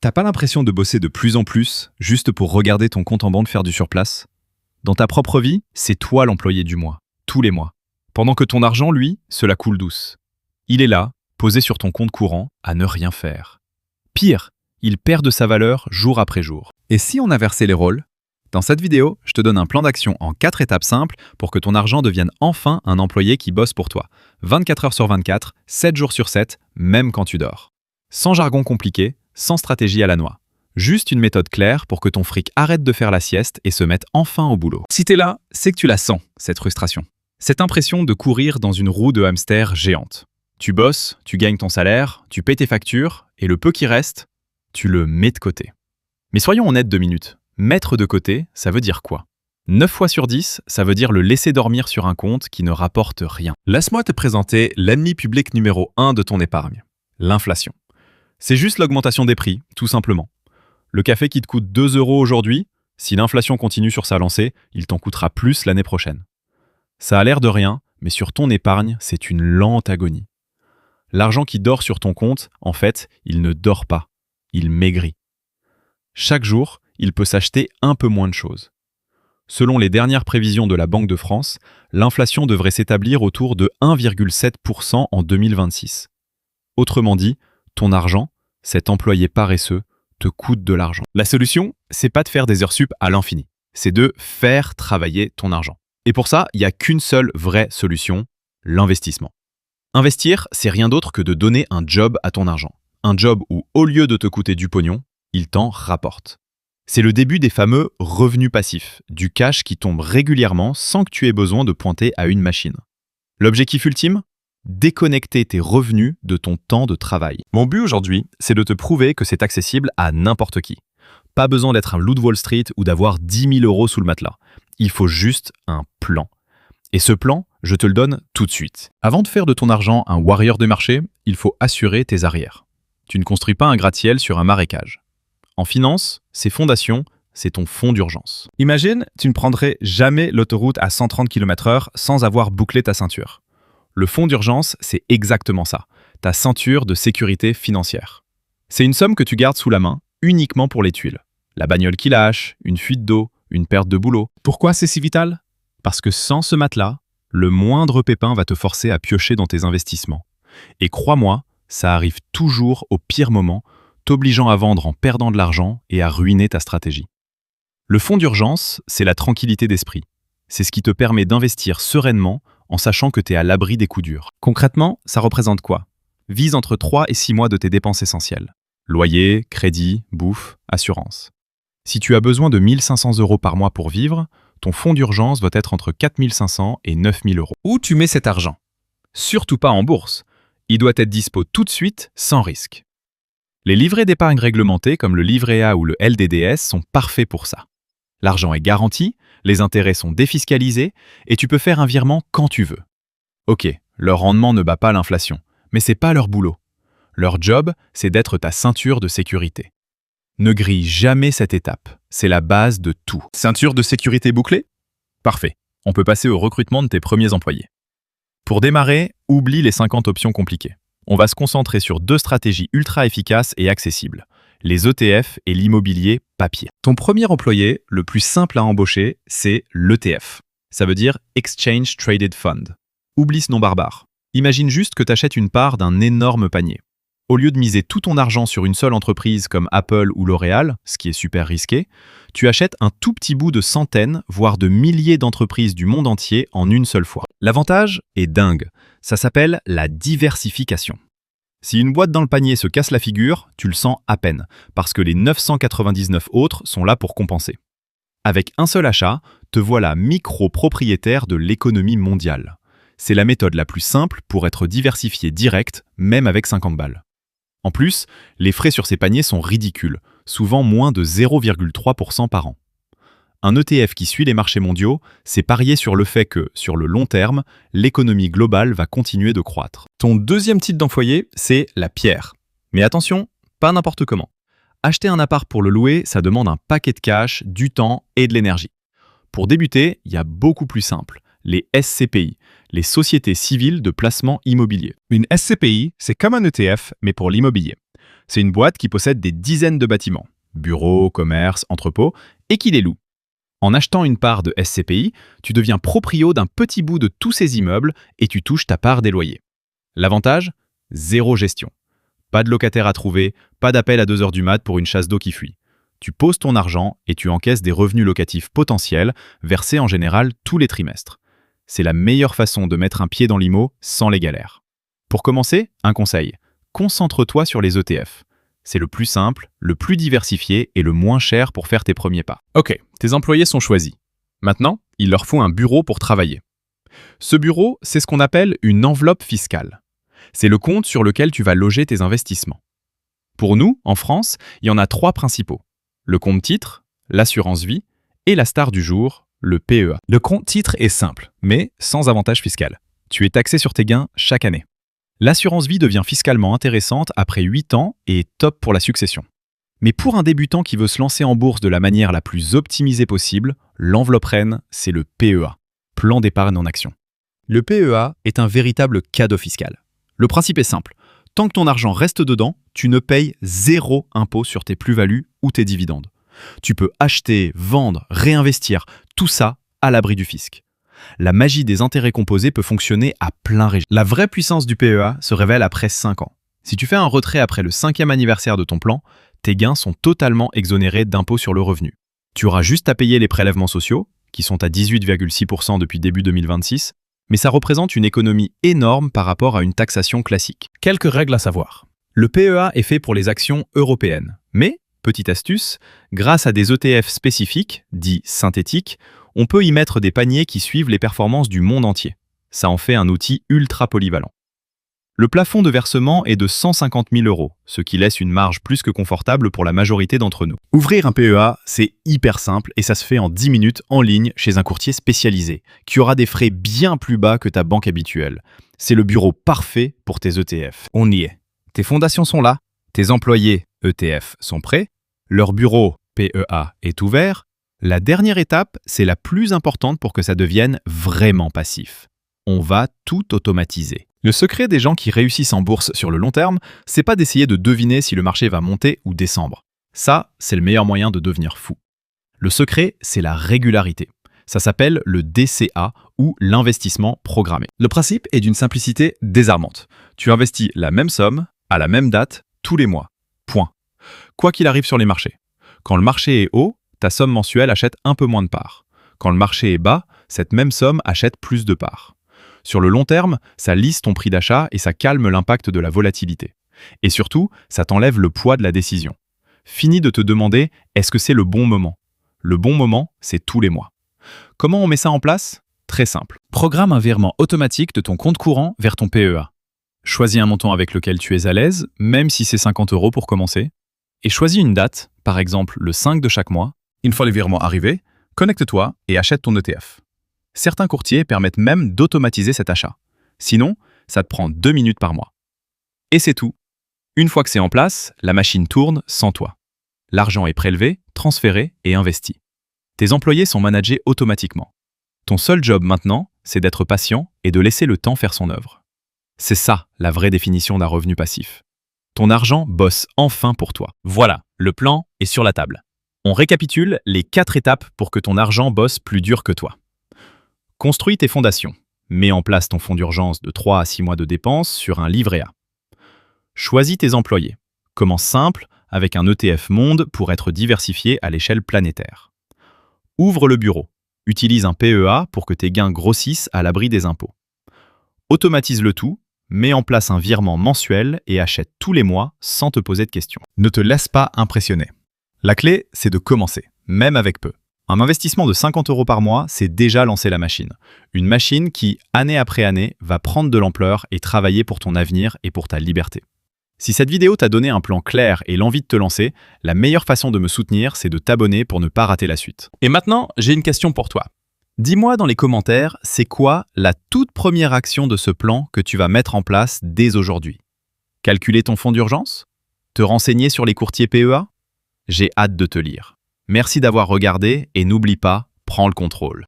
T'as pas l'impression de bosser de plus en plus juste pour regarder ton compte en banque faire du surplace? Dans ta propre vie, c'est toi l'employé du mois, tous les mois. Pendant que ton argent, lui, cela coule douce. Il est là, posé sur ton compte courant, à ne rien faire. Pire, il perd de sa valeur jour après jour. Et si on inversait les rôles? Dans cette vidéo, je te donne un plan d'action en 4 étapes simples pour que ton argent devienne enfin un employé qui bosse pour toi. 24 heures sur 24, 7 jours sur 7, même quand tu dors. Sans jargon compliqué, sans stratégie à la noix. Juste une méthode claire pour que ton fric arrête de faire la sieste et se mette enfin au boulot. Si t'es là, c'est que tu la sens, cette frustration. Cette impression de courir dans une roue de hamster géante. Tu bosses, tu gagnes ton salaire, tu paies tes factures, et le peu qui reste, tu le mets de côté. Mais soyons honnêtes 2 minutes. Mettre de côté, ça veut dire quoi? 9 fois sur 10, ça veut dire le laisser dormir sur un compte qui ne rapporte rien. Laisse-moi te présenter l'ennemi public numéro 1 de ton épargne, l'inflation. C'est juste l'augmentation des prix, tout simplement. Le café qui te coûte 2 € aujourd'hui, si l'inflation continue sur sa lancée, il t'en coûtera plus l'année prochaine. Ça a l'air de rien, mais sur ton épargne, c'est une lente agonie. L'argent qui dort sur ton compte, en fait, il ne dort pas, il maigrit. Chaque jour, il peut s'acheter un peu moins de choses. Selon les dernières prévisions de la Banque de France, l'inflation devrait s'établir autour de 1,7% en 2026. Autrement dit, ton argent, cet employé paresseux, te coûte de l'argent. La solution, c'est pas de faire des heures sup à l'infini, c'est de faire travailler ton argent. Et pour ça, il n'y a qu'une seule vraie solution, l'investissement. Investir, c'est rien d'autre que de donner un job à ton argent. Un job où, au lieu de te coûter du pognon, il t'en rapporte. C'est le début des fameux revenus passifs, du cash qui tombe régulièrement sans que tu aies besoin de pointer à une machine. L'objectif ultime? Déconnecter tes revenus de ton temps de travail. Mon but aujourd'hui, c'est de te prouver que c'est accessible à n'importe qui. Pas besoin d'être un loup de Wall Street ou d'avoir 10 000 € sous le matelas. Il faut juste un plan. Et ce plan, je te le donne tout de suite. Avant de faire de ton argent un warrior de marché, il faut assurer tes arrières. Tu ne construis pas un gratte-ciel sur un marécage. En finance, ces fondations, c'est ton fonds d'urgence. Imagine, tu ne prendrais jamais l'autoroute à 130 km/h sans avoir bouclé ta ceinture. Le fonds d'urgence, c'est exactement ça, ta ceinture de sécurité financière. C'est une somme que tu gardes sous la main, uniquement pour les tuiles. La bagnole qui lâche, une fuite d'eau, une perte de boulot. Pourquoi c'est si vital? Parce que sans ce matelas, le moindre pépin va te forcer à piocher dans tes investissements. Et crois-moi, ça arrive toujours au pire moment, t'obligeant à vendre en perdant de l'argent et à ruiner ta stratégie. Le fonds d'urgence, c'est la tranquillité d'esprit. C'est ce qui te permet d'investir sereinement en sachant que tu es à l'abri des coups durs. Concrètement, ça représente quoi? Vise entre 3 et 6 mois de tes dépenses essentielles. Loyer, crédit, bouffe, assurance. Si tu as besoin de 1 500 € par mois pour vivre, ton fonds d'urgence doit être entre 4 500 et 9 000 €. Où tu mets cet argent? Surtout pas en bourse. Il doit être dispo tout de suite, sans risque. Les livrets d'épargne réglementés comme le livret A ou le LDDS sont parfaits pour ça. L'argent est garanti, les intérêts sont défiscalisés et tu peux faire un virement quand tu veux. Ok, leur rendement ne bat pas l'inflation, mais c'est pas leur boulot. Leur job, c'est d'être ta ceinture de sécurité. Ne grille jamais cette étape, c'est la base de tout. Ceinture de sécurité bouclée? Parfait, on peut passer au recrutement de tes premiers employés. Pour démarrer, oublie les 50 options compliquées. On va se concentrer sur 2 stratégies ultra efficaces et accessibles, les ETF et l'immobilier papier. Ton premier employé, le plus simple à embaucher, c'est l'ETF. Ça veut dire Exchange Traded Fund. Oublie ce nom barbare. Imagine juste que tu achètes une part d'un énorme panier. Au lieu de miser tout ton argent sur une seule entreprise comme Apple ou L'Oréal, ce qui est super risqué, tu achètes un tout petit bout de centaines, voire de milliers d'entreprises du monde entier en une seule fois. L'avantage est dingue. Ça s'appelle la diversification. Si une boîte dans le panier se casse la figure, tu le sens à peine, parce que les 999 autres sont là pour compenser. Avec un seul achat, te voilà micro-propriétaire de l'économie mondiale. C'est la méthode la plus simple pour être diversifié direct, même avec 50 balles. En plus, les frais sur ces paniers sont ridicules, souvent moins de 0,3% par an. Un ETF qui suit les marchés mondiaux, c'est parier sur le fait que, sur le long terme, l'économie globale va continuer de croître. Ton deuxième type d'employé, c'est la pierre. Mais attention, pas n'importe comment. Acheter un appart pour le louer, ça demande un paquet de cash, du temps et de l'énergie. Pour débuter, il y a beaucoup plus simple, les SCPI, les sociétés civiles de placement immobilier. Une SCPI, c'est comme un ETF, mais pour l'immobilier. C'est une boîte qui possède des dizaines de bâtiments, bureaux, commerces, entrepôts, et qui les loue. En achetant une part de SCPI, tu deviens proprio d'un petit bout de tous ces immeubles et tu touches ta part des loyers. L'avantage? Zéro gestion. Pas de locataire à trouver, pas d'appel à 2 heures du mat pour une chasse d'eau qui fuit. Tu poses ton argent et tu encaisses des revenus locatifs potentiels, versés en général tous les trimestres. C'est la meilleure façon de mettre un pied dans l'IMO sans les galères. Pour commencer, un conseil. Concentre-toi sur les ETF. C'est le plus simple, le plus diversifié et le moins cher pour faire tes premiers pas. Ok, tes employés sont choisis. Maintenant, il leur faut un bureau pour travailler. Ce bureau, c'est ce qu'on appelle une enveloppe fiscale. C'est le compte sur lequel tu vas loger tes investissements. Pour nous, en France, il y en a 3 principaux. Le compte titre, l'assurance vie et la star du jour, le PEA. Le compte titre est simple, mais sans avantage fiscal. Tu es taxé sur tes gains chaque année. L'assurance vie devient fiscalement intéressante après 8 ans et est top pour la succession. Mais pour un débutant qui veut se lancer en bourse de la manière la plus optimisée possible, l'enveloppe reine, c'est le PEA, plan d'épargne en action. Le PEA est un véritable cadeau fiscal. Le principe est simple. Tant que ton argent reste dedans, tu ne payes 0 impôt sur tes plus-values ou tes dividendes. Tu peux acheter, vendre, réinvestir, tout ça à l'abri du fisc. La magie des intérêts composés peut fonctionner à plein régime. La vraie puissance du PEA se révèle après 5 ans. Si tu fais un retrait après le 5e anniversaire de ton plan, tes gains sont totalement exonérés d'impôt sur le revenu. Tu auras juste à payer les prélèvements sociaux, qui sont à 18,6% depuis début 2026, mais ça représente une économie énorme par rapport à une taxation classique. Quelques règles à savoir. Le PEA est fait pour les actions européennes, mais, petite astuce, grâce à des ETF spécifiques, dits synthétiques, on peut y mettre des paniers qui suivent les performances du monde entier. Ça en fait un outil ultra polyvalent. Le plafond de versement est de 150 000 €, ce qui laisse une marge plus que confortable pour la majorité d'entre nous. Ouvrir un PEA, c'est hyper simple et ça se fait en 10 minutes en ligne chez un courtier spécialisé, qui aura des frais bien plus bas que ta banque habituelle. C'est le bureau parfait pour tes ETF. On y est. Tes fondations sont là, tes employés ETF sont prêts, leur bureau PEA est ouvert. La dernière étape, c'est la plus importante pour que ça devienne vraiment passif. On va tout automatiser. Le secret des gens qui réussissent en bourse sur le long terme, c'est pas d'essayer de deviner si le marché va monter ou descendre. Ça, c'est le meilleur moyen de devenir fou. Le secret, c'est la régularité. Ça s'appelle le DCA ou l'investissement programmé. Le principe est d'une simplicité désarmante. Tu investis la même somme, à la même date, tous les mois. Point. Quoi qu'il arrive sur les marchés. Quand le marché est haut, ta somme mensuelle achète un peu moins de parts. Quand le marché est bas, cette même somme achète plus de parts. Sur le long terme, ça lisse ton prix d'achat et ça calme l'impact de la volatilité. Et surtout, ça t'enlève le poids de la décision. Fini de te demander « est-ce que c'est le bon moment ?» Le bon moment, c'est tous les mois. Comment on met ça en place? Très simple. Programme un virement automatique de ton compte courant vers ton PEA. Choisis un montant avec lequel tu es à l'aise, même si c'est 50 € pour commencer. Et choisis une date, par exemple le 5 de chaque mois. Une fois le virement arrivé, connecte-toi et achète ton ETF. Certains courtiers permettent même d'automatiser cet achat. Sinon, ça te prend 2 minutes par mois. Et c'est tout. Une fois que c'est en place, la machine tourne sans toi. L'argent est prélevé, transféré et investi. Tes employés sont managés automatiquement. Ton seul job maintenant, c'est d'être patient et de laisser le temps faire son œuvre. C'est ça, la vraie définition d'un revenu passif. Ton argent bosse enfin pour toi. Voilà, le plan est sur la table. On récapitule les 4 étapes pour que ton argent bosse plus dur que toi. Construis tes fondations. Mets en place ton fonds d'urgence de 3 à 6 mois de dépenses sur un livret A. Choisis tes employés. Commence simple avec un ETF monde pour être diversifié à l'échelle planétaire. Ouvre le bureau. Utilise un PEA pour que tes gains grossissent à l'abri des impôts. Automatise le tout, mets en place un virement mensuel et achète tous les mois sans te poser de questions. Ne te laisse pas impressionner. La clé, c'est de commencer, même avec peu. Un investissement de 50 € par mois, c'est déjà lancer la machine. Une machine qui, année après année, va prendre de l'ampleur et travailler pour ton avenir et pour ta liberté. Si cette vidéo t'a donné un plan clair et l'envie de te lancer, la meilleure façon de me soutenir, c'est de t'abonner pour ne pas rater la suite. Et maintenant, j'ai une question pour toi. Dis-moi dans les commentaires, c'est quoi la toute première action de ce plan que tu vas mettre en place dès aujourd'hui? Calculer ton fonds d'urgence? Te renseigner sur les courtiers PEA? J'ai hâte de te lire. Merci d'avoir regardé et n'oublie pas, prends le contrôle.